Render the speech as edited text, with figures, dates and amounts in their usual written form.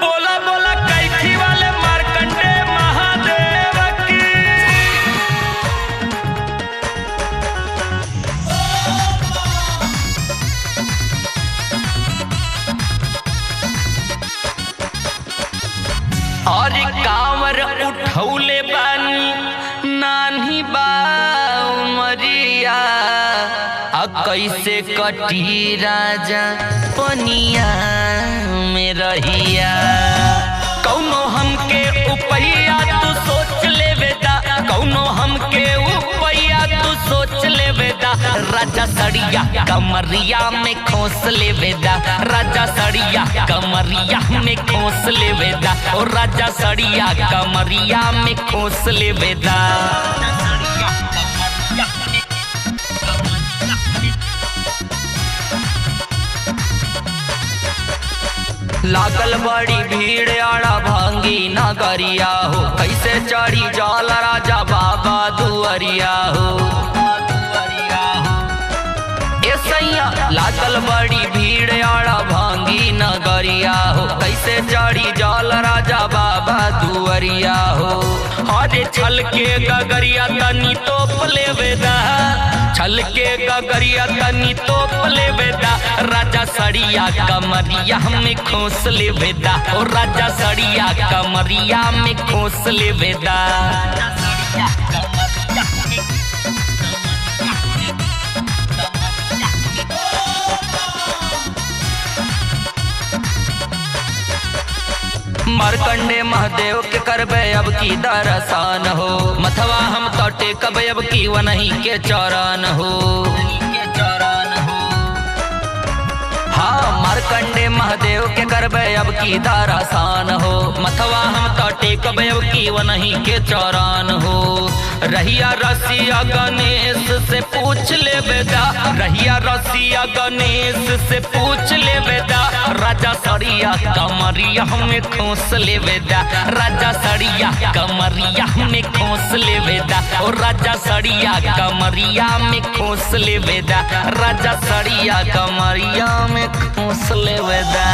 बोला बोला कैथी वाले मार्कंडे महादेव की। और कांवर उठौले बानी नानी बाउमरिया कैसे कटी राजा पनिया में रहिया। कौनो हमके उपैया तू सोच ले बेटा, कौनो हमके उपैया तू सोच ले बेटा। राजा सड़िया कमरिया में खोस ले बेटा, राजा सड़िया कमरिया में खोस ले बेटा, और राजा सड़िया कमरिया में खोस ले बेटा। लागल बड़ी भीड़ आड़ा भांगी नगरिया हो, कैसे चढ़ी जाल राजा बाबा दुअरिया हो। ऐसैया लागल बड़ी भीड़ आड़ा भांगी नगरिया हो, कैसे चढ़ी जाल राजा बाबा दुअरिया हो। अरे छल के गगरिया तनी तोप ले बेदा, छल के गगरिया तनी तोप ले बेदा। राजा सड़िया कमरिया में खोस ले बेदा, और राजा सड़िया कमरिया में खोस ले बेदा। मार्कंडे महादेव के करबे अब की दरसान हो, मथवा हम तो टेकब अब की वनही के चरण हो। हाँ मार्कंडे महादेव के करबे अब की दरसान हो, मथवा हम तो टेकब अब की वनही के चरण हो। रहिया रसिया गणेश से पूछ ले बेदा, रहिया रसिया गणेश से पूछ ले बेदा। राजा सड़िया कमरिया में खोस ले बेदा, राजा सड़िया कमरिया में खोस ले बेदा, और राजा सड़िया कमरिया में खोस ले बेदा, राजा सड़िया कमरिया में खोस ले बेदा।